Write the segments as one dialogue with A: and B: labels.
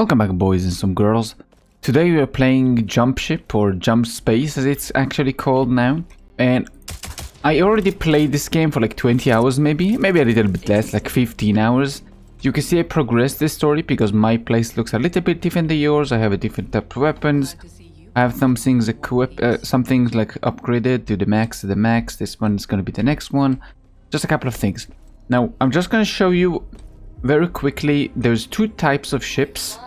A: Welcome back, boys and some girls. Today we are playing Jumpship, or JumpSPACE as it's actually called now. And I already played this game for like 20 hours maybe a little bit less, like 15 hours. You can see I progressed this story because my place looks a little bit different than yours. I have a different type of weapons. I have some things equipped, some things like upgraded to the max. This one is going to be the next one. Just a couple of things. Now, I'm just going to show you very quickly. There's two types of ships.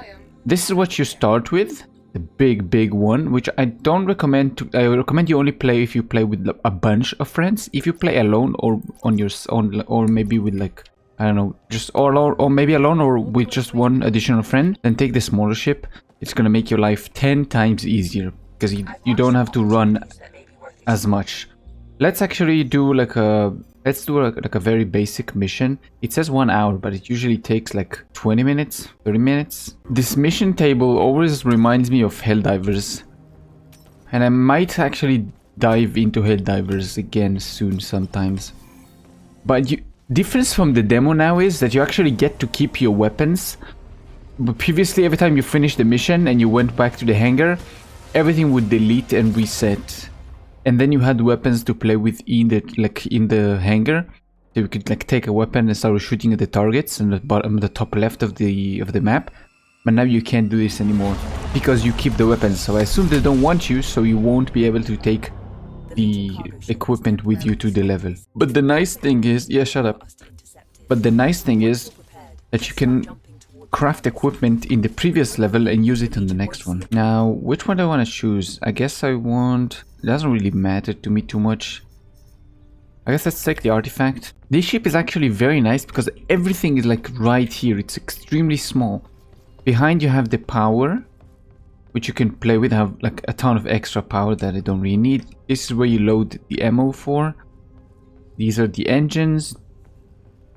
A: This is what you start with, the big one, which I don't recommend. I recommend you only play if you play with a bunch of friends. If you play alone or on your own, or maybe with like, I don't know, just or maybe alone or with just one additional friend, then take the smaller ship. It's gonna make your life 10 times easier because you don't have to run as much. Let's actually do like a very basic mission. It says 1 hour, but it usually takes like 20 minutes, 30 minutes. This mission table always reminds me of Helldivers. And I might actually dive into Helldivers again soon sometimes. But difference from the demo now is that you actually get to keep your weapons. But previously, every time you finished the mission and you went back to the hangar, everything would delete and reset. And then you had weapons to play with in the hangar. So you could like take a weapon and start shooting at the targets in the top left of the map. But now you can't do this anymore because you keep the weapons. So I assume they don't want you, so you won't be able to take the equipment with you to the level. But the nice thing is, yeah, shut up. But the nice thing is that you can craft equipment in the previous level and use it on the next one. Now, which one do I want to choose? I guess I want... It doesn't really matter to me too much. I guess let's take the artifact. This ship is actually very nice because everything is like right here. It's extremely small. Behind you have the power, which you can play with. Have like a ton of extra power that I don't really need. This is where you load the ammo for. These are the engines.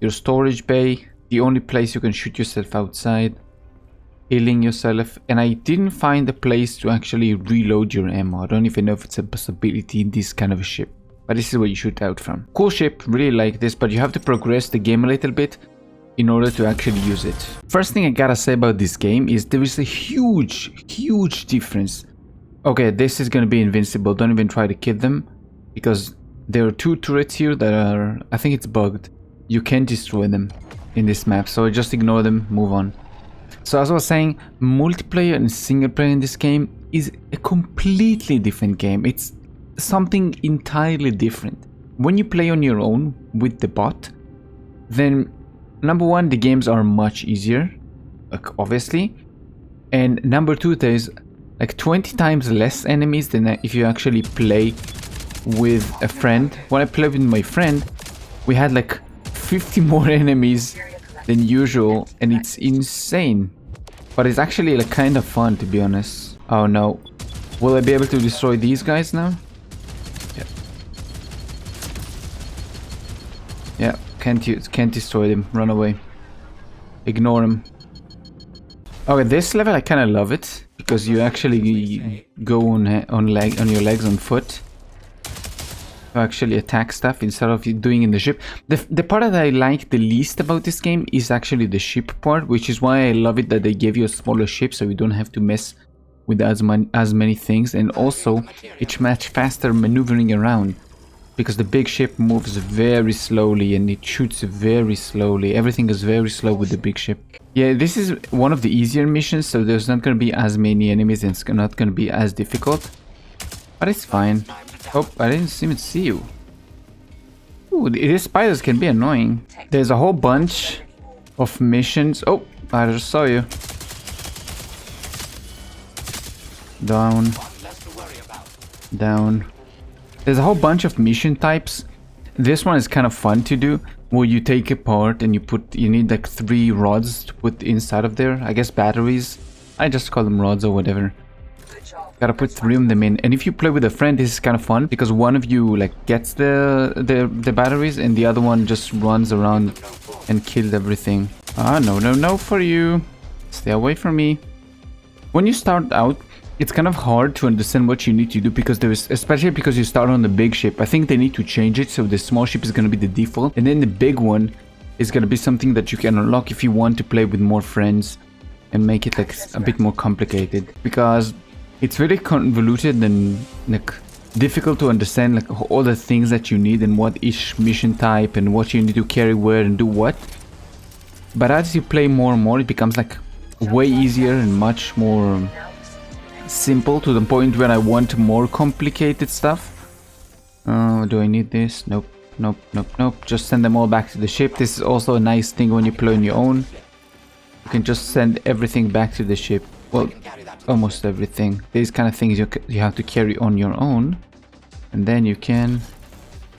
A: Your storage bay. The only place you can shoot yourself outside. Healing yourself. And I didn't find a place to actually reload your ammo. I don't even know if it's a possibility in this kind of a ship. But this is where you shoot out from. Cool ship, really like this, but you have to progress the game a little bit in order to actually use it. First thing I gotta say about this game is there is a huge difference. Okay, this is gonna be invincible. Don't even try to kill them. Because there are two turrets here that are... I think it's bugged. You can't destroy them in this map, so just ignore them, move on. So as I was saying, multiplayer and single player in this game is a completely different game. It's something entirely different. When you play on your own with the bot, then number one, the games are much easier, like obviously, and number two, there's like 20 times less enemies than if you actually play with a friend. When I played with my friend, we had like 50 more enemies than usual, and it's insane. But it's actually like kind of fun, to be honest. Oh no. Will I be able to destroy these guys now? Yeah, can't destroy them. Run away. Ignore them. Okay, this level I kind of love it because you actually go on your legs on foot. Actually attack stuff instead of doing in the ship. The part that I like the least about this game is actually the ship part, which is why I love it that they gave you a smaller ship so you don't have to mess with as many things, and also it's much faster maneuvering around because the big ship moves very slowly and it shoots very slowly. Everything is very slow with the big ship. Yeah, this is one of the easier missions, so there's not going to be as many enemies and it's not going to be as difficult, but it's fine. Oh, I didn't even see you. Ooh, these spiders can be annoying. There's a whole bunch of missions. Oh, I just saw you. Down. Down. There's a whole bunch of mission types. This one is kind of fun to do, where you take apart and you need like 3 rods to put inside of there. I guess batteries. I just call them rods or whatever. Gotta put 3 of them in, and if you play with a friend, this is kind of fun because one of you like gets the batteries and the other one just runs around and kills everything. Ah, no for you. Stay away from me. When you start out, it's kind of hard to understand what you need to do because especially because you start on the big ship. I think they need to change it so the small ship is gonna be the default, and then the big one is gonna be something that you can unlock if you want to play with more friends. and make it like a bit more complicated, because it's very convoluted and like difficult to understand like all the things that you need and what each mission type and what you need to carry where and do what. But as you play more and more, it becomes like way easier and much more simple, to the point where I want more complicated stuff. Do I need this? Nope, nope, nope, nope. Just send them all back to the ship. This is also a nice thing when you play on your own. You can just send everything back to the ship. Well, almost everything. These kind of things you have to carry on your own. And then you can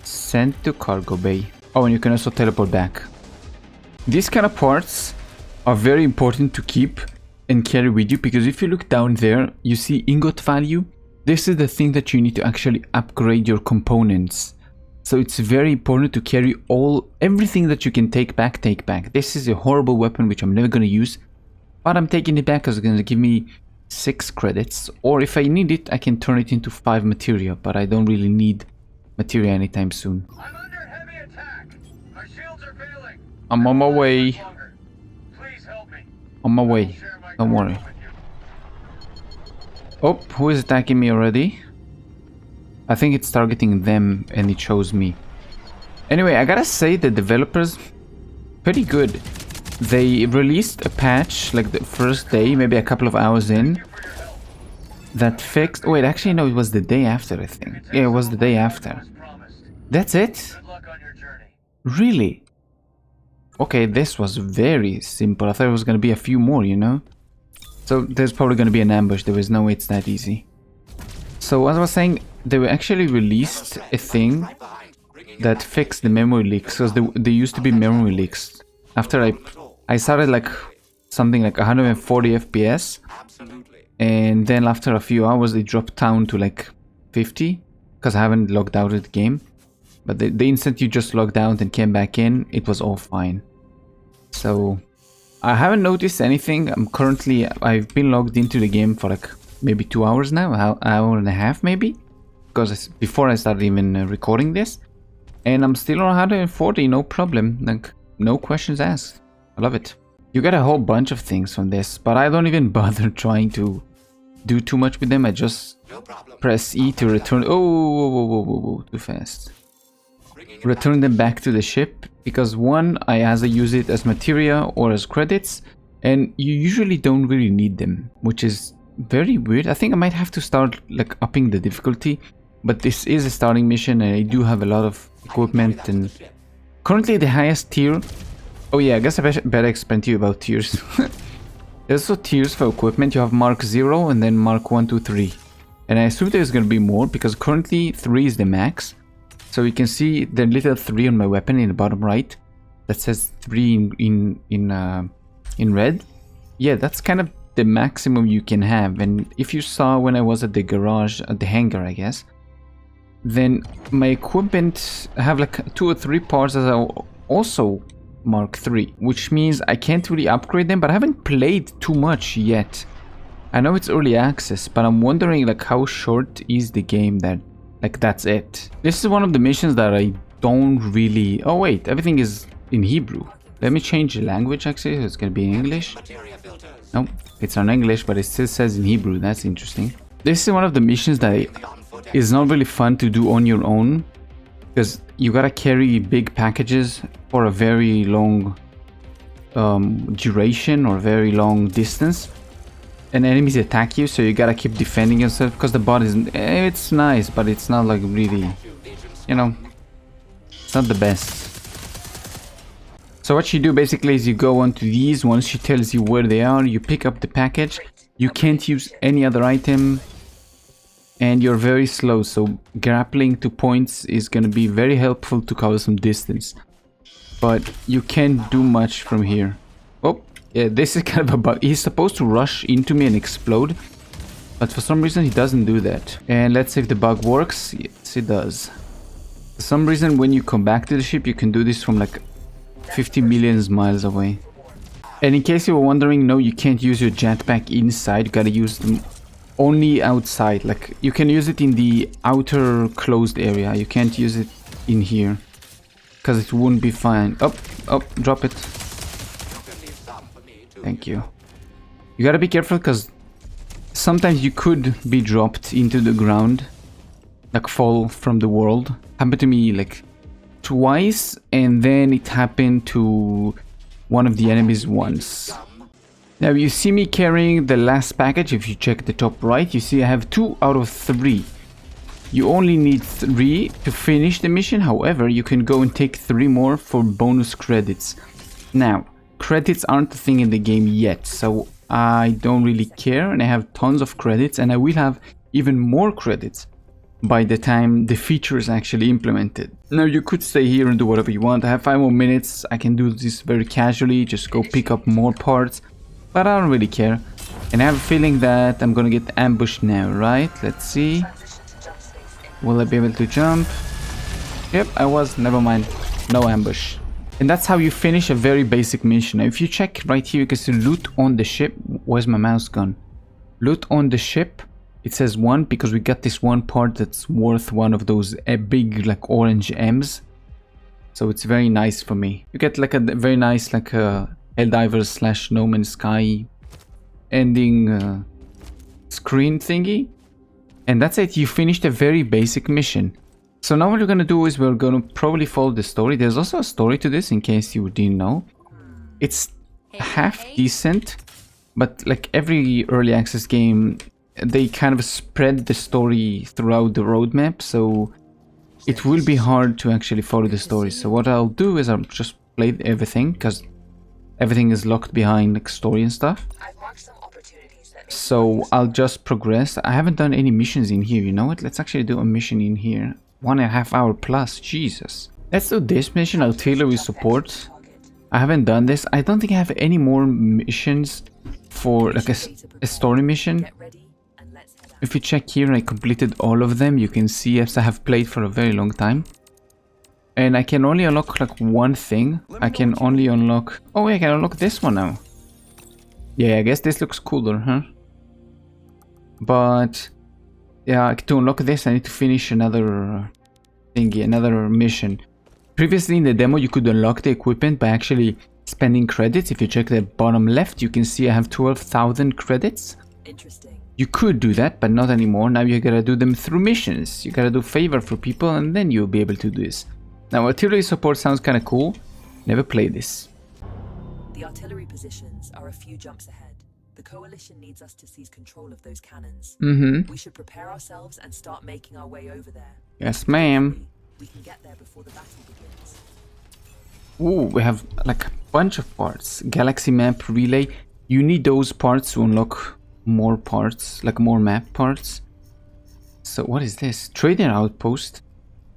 A: send to cargo bay. Oh, and you can also teleport back. These kind of parts are very important to keep and carry with you, because if you look down there, you see ingot value. This is the thing that you need to actually upgrade your components. So it's very important to carry everything that you can take back, take back. This is a horrible weapon which I'm never going to use, but I'm taking it back because it's going to give me 6 credits. Or if I need it, I can turn it into 5 materia, but I don't really need materia anytime soon.
B: I'm under heavy attack. My shields are failing.
A: I'm on my way.
B: Please help me.
A: On my way. Don't worry. Oh, who is attacking me already? I think it's targeting them and it shows me. Anyway, I gotta say the developers, pretty good. They released a patch like the first day, maybe a couple of hours in, that fixed... Wait, actually no, it was the day after, I think. Yeah, it was the day after. That's it?
B: Good luck on your journey.
A: Really? Okay, this was very simple. I thought it was gonna be a few more, you know? So there's probably gonna be an ambush. There is no way it's that easy. So as I was saying, they were actually released a thing that fixed the memory leaks, because there used to be memory leaks. After I started like something like 140 FPS, and then after a few hours it dropped down to like 50, because I haven't logged out of the game. But the instant you just logged out and came back in, it was all fine. So I haven't noticed anything. I've been logged into the game for like maybe 2 hours now, an hour and a half maybe, because before I started even recording this, and I'm still on 140, no problem, like no questions asked. I love it. You get a whole bunch of things from this, but I don't even bother trying to do too much with them. I just press E to return. Oh, whoa, too fast. Return them back to the ship, because one, I either use it as materia or as credits, and you usually don't really need them, which is very weird. I think I might have to start like upping the difficulty, but this is a starting mission and I do have a lot of equipment, and currently the highest tier... Oh yeah, I guess I better explain to you about tiers. There's also tiers for equipment. You have Mark 0 and then Mark 1, 2, 3. And I assume there's going to be more, because currently 3 is the max. So you can see the little 3 on my weapon in the bottom right that says 3 in red. Yeah, that's kind of the maximum you can have. And if you saw when I was at the garage, at the hangar, I guess, then my equipment have like 2 or 3 parts that are also Mark 3, which means I can't really upgrade them, but I haven't played too much yet. I know it's early access, but I'm wondering like how short is the game that like that's it. This is one of the missions that I don't really... Oh wait, everything is in Hebrew. Let me change the language actually, so it's gonna be in English. No, it's on English, but it still says in Hebrew. That's interesting. This is one of the missions that is not really fun to do on your own, because you gotta carry big packages for a very long duration or very long distance, and enemies attack you, so you gotta keep defending yourself, because the bot is... it's nice, but it's not like really, you know, it's not the best. So what you do basically is you go onto these. Once she tells you where they are, you pick up the package. You can't use any other item, and you're very slow, so grappling to points is going to be very helpful to cover some distance, but you can't do much from here. Oh yeah, this is kind of a bug. He's supposed to rush into me and explode, but for some reason he doesn't do that. And let's see if the bug works. Yes, it does. For some reason when you come back to the ship, you can do this from like 50 million miles away. And in case you were wondering, no, you can't use your jetpack inside. You gotta use them only outside. Like you can use it in the outer closed area. You can't use it in here, because it wouldn't be fine. Oh, drop it. Thank you. You gotta be careful because sometimes you could be dropped into the ground, like fall from the world. Happened to me like twice, and then it happened to one of the enemies once. Now you see me carrying the last package. If you check the top right, you see I have 2 out of 3. You only need 3 to finish the mission. However, you can go and take 3 more for bonus credits. Now, credits aren't a thing in the game yet, so I don't really care, and I have tons of credits, and I will have even more credits by the time the feature is actually implemented. Now you could stay here and do whatever you want. I have 5 more minutes. I can do this very casually, just go pick up more parts, but I don't really care. And I have a feeling that I'm gonna get ambushed now, right? Let's see. Will I be able to jump? Yep, I was. Never mind. No ambush. And that's how you finish a very basic mission. Now if you check right here, you can see loot on the ship. Where's my mouse gone? Loot on the ship. It says 1 because we got this one part that's worth one of those big like orange M's. So it's very nice for me. You get like a very nice like a Helldivers / No Man's Sky ending screen thingy. And that's it. You finished a very basic mission. So now what we're gonna do is we're gonna probably follow the story. There's also a story to this in case you didn't know. It's half decent, but like every early access game, they kind of spread the story throughout the roadmap, so it will be hard to actually follow the story. So what I'll do is I'll just play everything because everything is locked behind like story and stuff. So I'll just progress. I haven't done any missions in here. You know what? Let's actually do a mission in here. 1.5 hour plus. Jesus. Let's do this mission. Artillery support. I haven't done this. I don't think I have any more missions for like a story mission. If you check here, I completed all of them. You can see yes, I have played for a very long time. And I can only unlock like one thing. I can only unlock... Oh wait, I can unlock this one now. Yeah, I guess this looks cooler, huh? But... yeah, to unlock this I need to finish another thingy, another mission. Previously in the demo you could unlock the equipment by actually spending credits. If you check the bottom left, you can see I have 12,000 credits. Interesting. You could do that, but not anymore. Now you gotta do them through missions. You gotta do favor for people and then you'll be able to do this. Now artillery support sounds kinda cool. Never played this.
C: The artillery positions are a few jumps ahead. The coalition needs us to seize control of those cannons. We should prepare ourselves and start making our way over there.
A: Yes, ma'am.
C: We can get there before the battle begins.
A: Ooh, we have like a bunch of parts. Galaxy map relay. You need those parts to unlock more parts, like more map parts. So what is this? Trading outpost.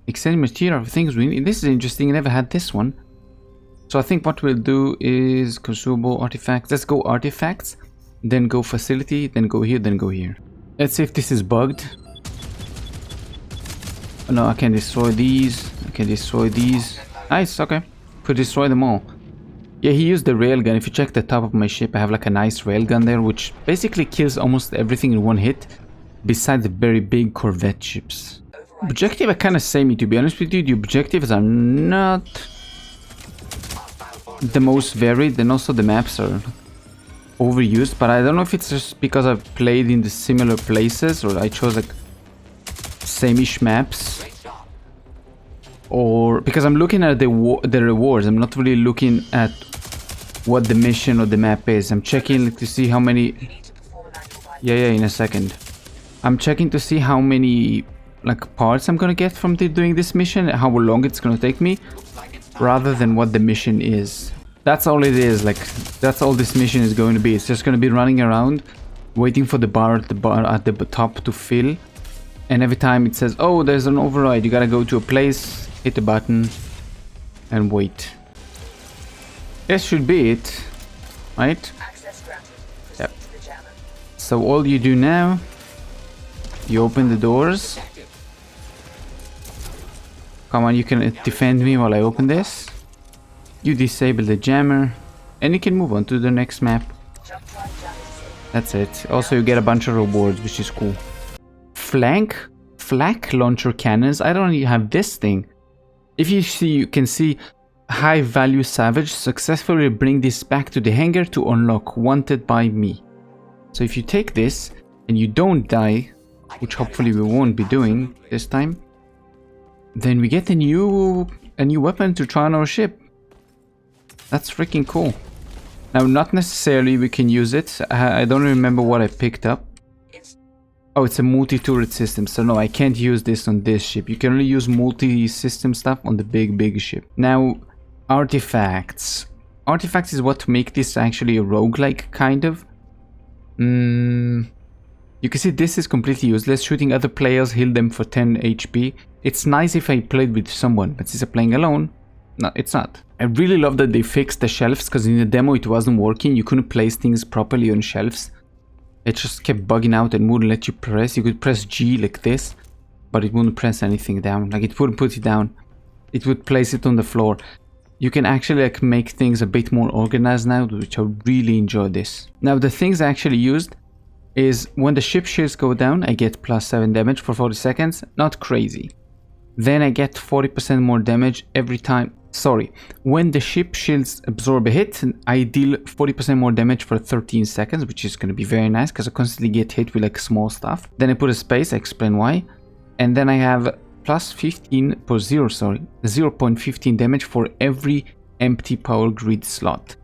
A: Extending material of things we need. This is interesting. I never had this one. So I think what we'll do is consumable artifacts. Let's go artifacts. Then go facility. Then go here. Then go here. Let's see if this is bugged. Oh, no, I can destroy these. I can destroy these. Nice. Okay. Could destroy them all. Yeah, he used the railgun. If you check the top of my ship, I have like a nice railgun there, which basically kills almost everything in one hit, besides the very big Corvette ships. Objective are kind of samey, to be honest with you. The objectives are not the most varied, and also the maps are overused, but I don't know if it's just because I've played in the similar places, or I chose like same-ish maps, or because I'm looking at the rewards. I'm not really looking at what the mission or the map is. I'm checking to see how many... Yeah, in a second. I'm checking to see how many like parts I'm gonna get from doing this mission, how long it's gonna take me, rather than what the mission is. That's all it is. Like, that's all this mission is going to be. It's just gonna be running around, waiting for the bar at the top to fill. And every time it says, oh, there's an override, you gotta go to a place, hit the button, and wait. This should be it, right? Yep. So all you do now, you open the doors. Come on, you can defend me while I open this. You disable the jammer, and you can move on to the next map. That's it. Also, you get a bunch of rewards, which is cool. Flak launcher cannons. I don't even have this thing. If you see, you can see high value savage. Successfully bring this back to the hangar to unlock. Wanted by me. So if you take this and you don't die, which hopefully we won't be doing this time, then we get a new weapon to try on our ship. That's freaking cool. Now, not necessarily we can use it. I don't remember what I picked up. Oh, it's a multi-turret system, so no, I can't use this on this ship. You can only use multi-system stuff on the big ship. Now, artifacts. Artifacts is what make this actually a roguelike, kind of. You can see this is completely useless. Shooting other players, heal them for 10 HP. It's nice if I played with someone, but since I'm playing alone, no, it's not. I really love that they fixed the shelves, because in the demo it wasn't working. You couldn't place things properly on shelves. It just kept bugging out and wouldn't let you press. You could press G like this, but it wouldn't press anything down. Like, it wouldn't put it down. It would place it on the floor. You can actually like make things a bit more organized now, which I really enjoy this. Now, the things I actually used is when the ship shields go down, I get +7 damage for 40 seconds. Not crazy. Then I get 40% more damage every time. Sorry, when the ship shields absorb a hit, I deal 40% more damage for 13 seconds, which is going to be very nice because I constantly get hit with like small stuff. Then I put a space, I explain why. And then I have +0.15 damage for every empty power grid slot.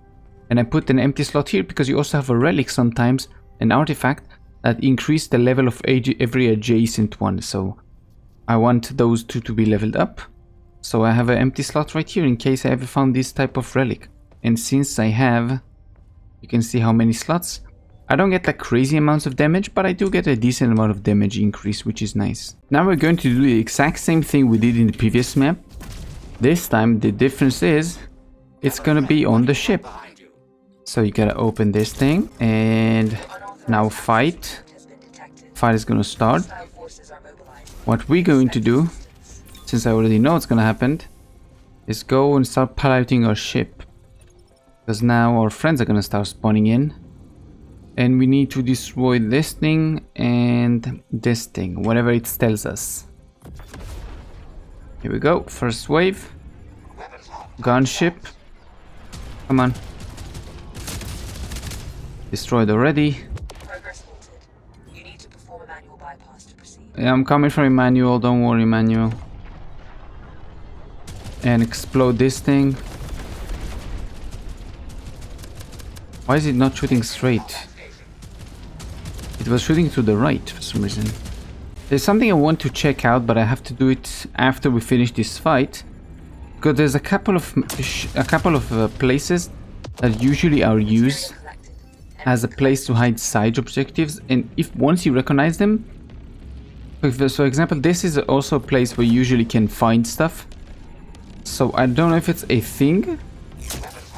A: And I put an empty slot here because you also have a relic sometimes, an artifact that increase the level of every adjacent one. So I want those two to be leveled up. So I have an empty slot right here in case I ever found this type of relic. And since I have, you can see how many slots. I don't get like crazy amounts of damage, but I do get a decent amount of damage increase, which is nice. Now we're going to do the exact same thing we did in the previous map. This time the difference is it's gonna be on the ship. So you gotta open this thing and now fight. Fight is gonna start. What we're going to do, since I already know what's gonna happen, is go and start piloting our ship. Because now our friends are gonna start spawning in. And we need to destroy this thing and this thing, whatever it tells us. Here we go, first wave. Gunship. Come on. Destroyed already.
C: You need to perform a manual bypass to proceed.
A: Yeah, I'm coming from Emmanuel, don't worry, Emmanuel. And explode this thing. Why is it not shooting straight? It was shooting to the right for some reason. There's something I want to check out, but I have to do it after we finish this fight. Because there's a couple of places that usually are used as a place to hide side objectives, and if once you recognize them, so for example, this is also a place where you usually can find stuff. So I don't know if it's a thing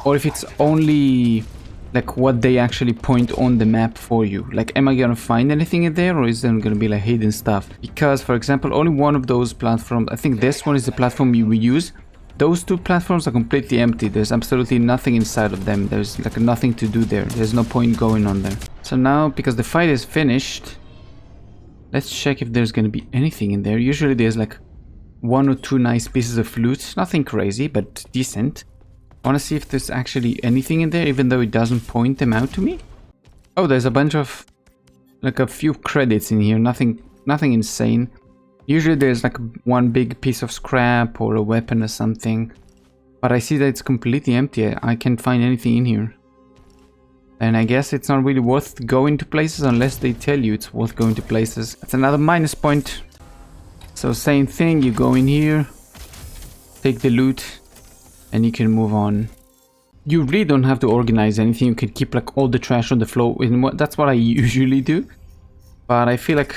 A: or if it's only like what they actually point on the map for you. Like, am I gonna find anything in there, or is there gonna be like hidden stuff? Because for example, only one of those platforms, I think this one is the platform we use. Those two platforms are completely empty. There's absolutely nothing inside of them. There's like nothing to do there. There's no point going on there. So now, because the fight is finished, let's check if there's gonna be anything in there. Usually there's like 1 or 2 nice pieces of loot. Nothing crazy, but decent. I want to see if there's actually anything in there, even though it doesn't point them out to me. Oh, there's a bunch of, like a few credits in here. Nothing insane. Usually there's like one big piece of scrap or a weapon or something. But I see that it's completely empty. I can't find anything in here. And I guess it's not really worth going to places unless they tell you it's worth going to places. That's another minus point. So same thing, you go in here, take the loot, and you can move on. You really don't have to organize anything. You can keep like all the trash on the floor. That's what I usually do. But I feel like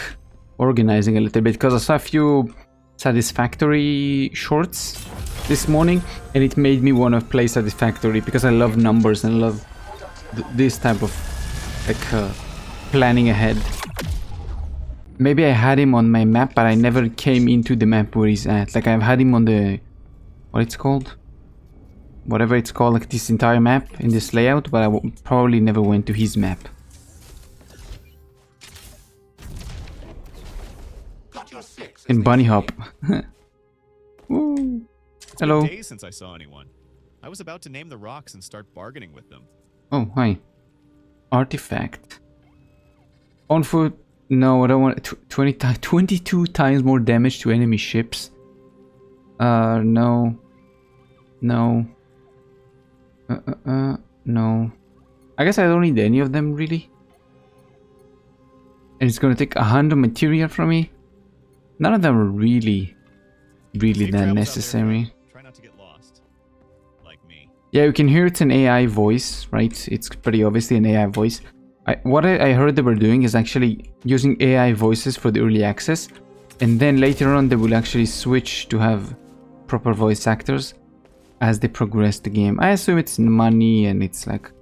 A: organizing a little bit because I saw a few Satisfactory shorts this morning, and it made me want to play Satisfactory because I love numbers and love this type of like planning ahead. Maybe I had him on my map, but I never came into the map where he's at. Like, I've had him on the, what it's called? Whatever it's called, like this entire map in this layout, but I probably never went to his map. In bunny hop. Woo. Hello.
D: It's been days since I saw anyone. I was about to name the rocks and start bargaining with them.
A: Oh, hi. Artifact. On foot. No, I don't want 22 times more damage to enemy ships. No. No. No. I guess I don't need any of them, really. And it's gonna take 100 material from me. None of them are really that necessary.
D: Try not to get lost. Like me.
A: Yeah, you can hear it's an AI voice, right? It's pretty obviously an AI voice. What I heard they were doing is actually using AI voices for the early access, and then later on they will actually switch to have proper voice actors as they progress the game. I assume it's money, and it's like,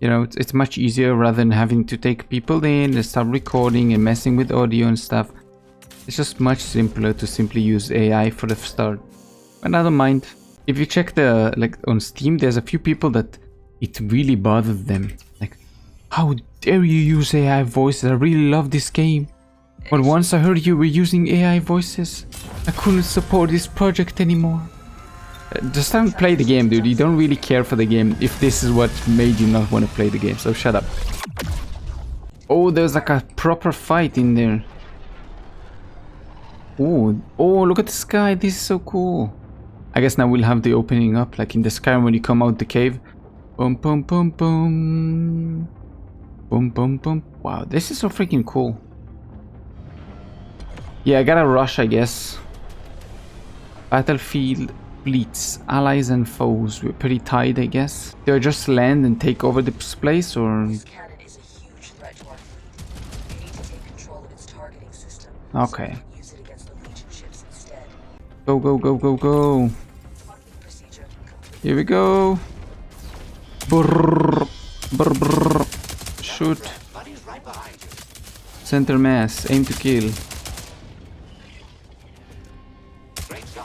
A: you know, it's much easier rather than having to take people in and start recording and messing with audio and stuff. It's just much simpler to simply use AI for the start. And I don't mind. If you check the, like, on Steam, there's a few people that it really bothered them. Like, how dare you use AI voices? I really love this game. But once I heard you were using AI voices, I couldn't support this project anymore. Just don't play the game, dude. You don't really care for the game if this is what made you not want to play the game. So shut up. Oh, there's like a proper fight in there. Oh, look at the sky. This is so cool. I guess now we'll have the opening up, like in the sky when you come out the cave. Boom, boom, boom, boom. Boom, boom, boom. Wow, this is so freaking cool. Yeah, I gotta rush, I guess. Battlefield fleets, allies and foes. We're pretty tight, I guess. Do I just land and take over this place, or?
C: This cannon is a huge threat to our fleet. We need to take control of its targeting system.
A: Okay.
C: So we can use it against the Legion ships instead.
A: Go, go, go, go, go.
C: Targeting procedure complete.
A: Here we go. Brrr, brrr, brrr. Shoot. Center mass. Aim to kill.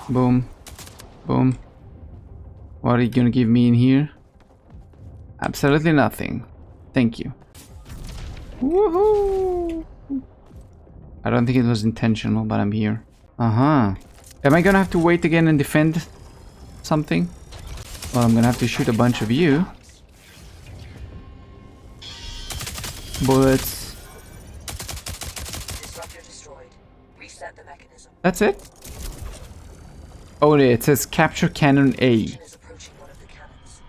A: Boom. Boom. What are you gonna give me in here? Absolutely nothing. Thank you. Woohoo! I don't think it was intentional, but I'm here. Am I gonna have to wait again and defend something? Well, I'm gonna have to shoot a bunch of you. Bullets.
C: Disruptor destroyed. Reset the mechanism.
A: That's it? Oh, yeah, it says capture cannon A.
C: Legion is approaching one of the cannons.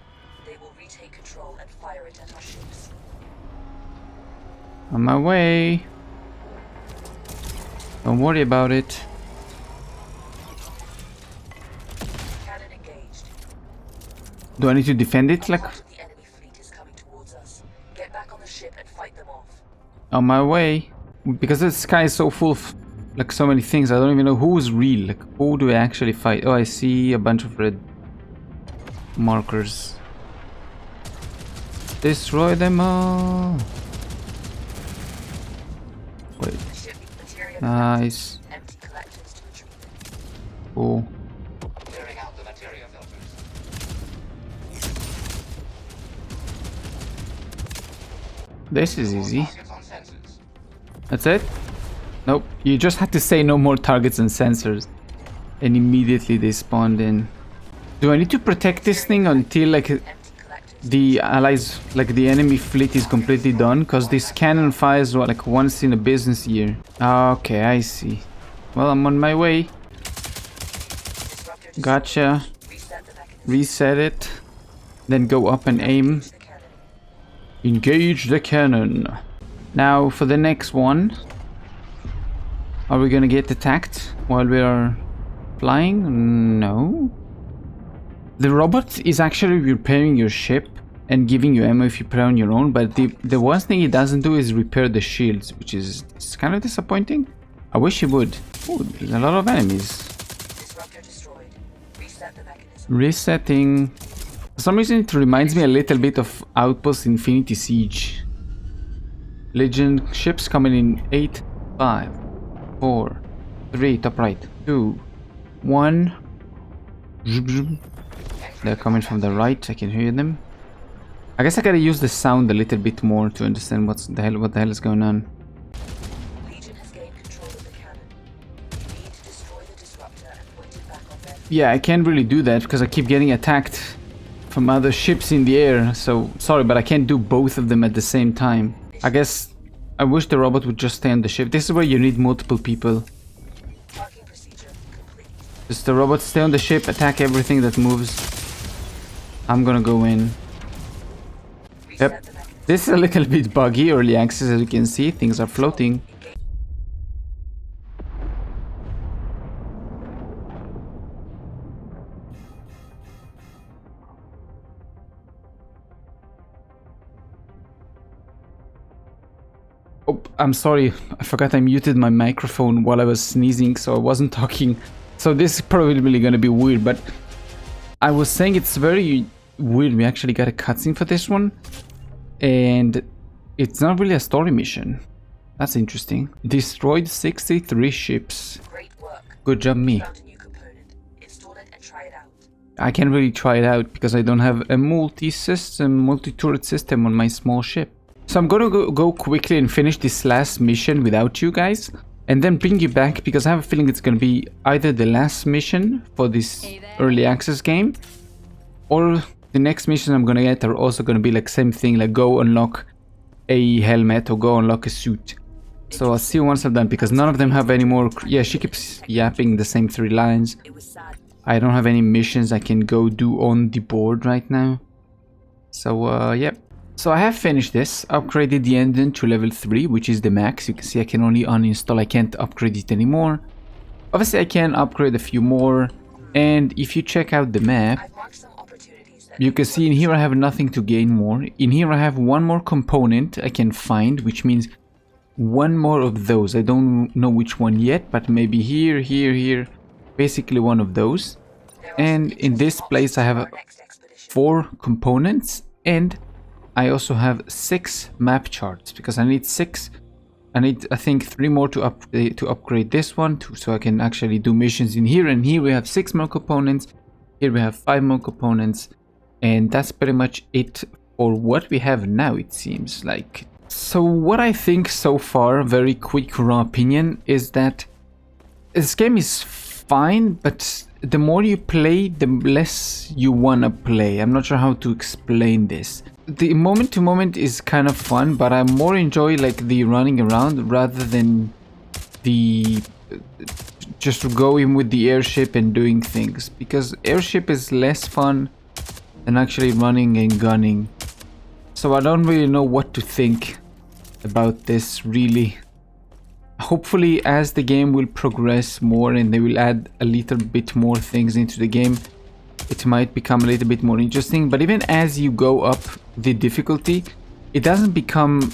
C: They will retake control and fire it at our ships.
A: On my way. Don't worry about it.
C: Cannon engaged.
A: Do I need to defend it? Like,
C: Part of the enemy fleet is coming towards us. Get back on the ship and fight them off.
A: on my way. Because the sky is so full of, like, so many things, I don't even know who's real. Like, who do I actually fight? Oh, I see a bunch of red markers. Destroy them all. Wait.
C: Ship material
A: Nice.
C: empty collectors to retrieve it.
A: Cool.
B: Clearing out the material filters.
A: This is easy.
B: Targets on sensors.
A: That's it? Nope. You just had to say no more targets and sensors. And immediately they spawned in. Do I need to protect this thing until, like,
C: Empty collectors.
A: the allies, like the enemy fleet is completely done? Because this cannon fires like once in a business year. Okay, I see. Well, I'm on my way.
C: Disruptor destroyed.
A: Gotcha.
C: Reset the mechanism.
A: Reset it. Then go up and aim.
C: The cannon.
A: Engage the cannon. Now for the next one. Are we gonna get attacked while we are flying? No. The robot is actually repairing your ship and giving you ammo if you play on your own, but the one thing it doesn't do is repair the shields, which is kind of disappointing. I wish it would. Oh, there's a lot of enemies.
C: Disruptor destroyed. Reset the mechanism.
A: Resetting. For some reason it reminds me a little bit of Outpost Infinity Siege. Legion ships coming in 8, 5, 4, 3, top right, 2, 1. Zoom, zoom. They're coming from the right, I can hear them. I guess I gotta use the sound a little bit more to understand what the hell is going on.
C: Legion has gained control of the cannon. You need to destroy the disruptor and point it back on them.
A: Yeah, I can't really do that because I keep getting attacked from other ships in the air, so sorry, but I can't do both of them at the same time. I guess I wish the robot would just stay on the ship. This is where you need multiple people.
C: Parking procedure complete.
A: Just the robot stay on the ship, attack everything that moves. I'm gonna go in. Yep. This is a little bit buggy, early access, as you can see. Things are floating. Oh, I'm sorry. I forgot I muted my microphone while I was sneezing, so I wasn't talking. So this is probably gonna be weird, but I was saying it's very weird. We actually got a cutscene for this one, and it's not really a story mission. That's interesting. Destroyed 63 ships.
C: Great work.
A: Good job, me.
C: Found a new component. Install it and try it out.
A: I can't really try it out because I don't have a multi-turret system on my small ship. So I'm gonna go quickly and finish this last mission without you guys, and then bring you back because I have a feeling it's gonna be either the last mission for this early access game, or the next mission I'm gonna get are also gonna be like same thing, like go unlock a helmet or go unlock a suit. So I'll see you once I'm done because none of them have any more. Yeah, she keeps yapping the same 3 lines.
C: It was sad.
A: I don't have any missions I can go do on the board right now. So yep. So I have finished this, upgraded the engine to level 3, which is the max. You can see I can only uninstall, I can't upgrade it anymore. Obviously I can upgrade a few more, and if you check out the map,
C: I've marked some opportunities that
A: you can see in here I have nothing to gain more. In here I have one more component I can find, which means one more of those. I don't know which one yet, but maybe here, here, basically one of those. And in this place I have 4 components, and I also have 6 map charts because I need 6. I need, I think, 3 more to upgrade this one so I can actually do missions in here. And here we have 6 more components. Here we have 5 more components, and that's pretty much it for what we have now, it seems like. So what I think so far, very quick raw opinion, is that this game is fine, but the more you play, the less you wanna play. I'm not sure how to explain this. The moment to moment is kind of fun, but I more enjoy like the running around rather than the just going with the airship and doing things, because airship is less fun than actually running and gunning. So I don't really know what to think about this really. Hopefully as the game will progress more and they will add a little bit more things into the game, it might become a little bit more interesting. But even as you go up the difficulty, it doesn't become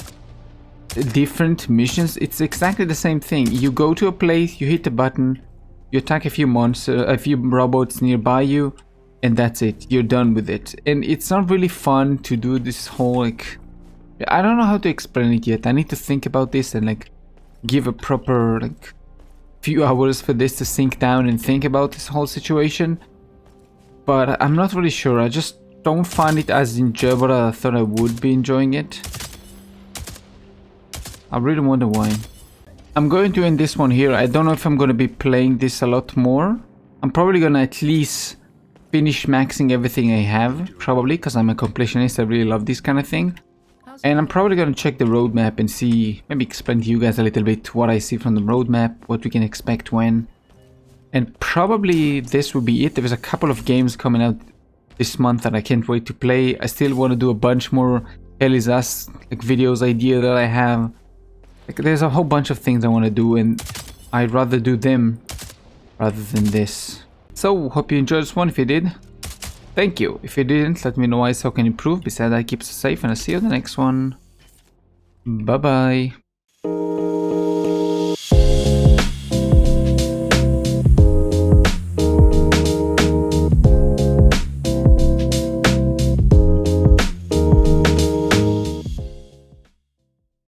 A: different missions. It's exactly the same thing. You go to a place, you hit a button, you attack a few robots nearby you, and that's it. You're done with it. And it's not really fun to do this whole like, I don't know how to explain it yet. I need to think about this and like give a proper like few hours for this to sink down and think about this whole situation. But I'm not really sure. I just don't find it as enjoyable as I thought I would be enjoying it. I really wonder why. I'm going to end this one here. I don't know if I'm going to be playing this a lot more. I'm probably going to at least finish maxing everything I have. Probably, because I'm a completionist. I really love this kind of thing. And I'm probably going to check the roadmap and see, maybe explain to you guys a little bit what I see from the roadmap, what we can expect when. And probably this will be it. There's a couple of games coming out this month that I can't wait to play. I still want to do a bunch more Hell Is Us like videos idea that I have. Like, there's a whole bunch of things I want to do, and I'd rather do them rather than this. So hope you enjoyed this one. If you did, thank you. If you didn't, let me know how I can improve. Besides, I keep it safe, and I'll see you in the next one. Bye bye.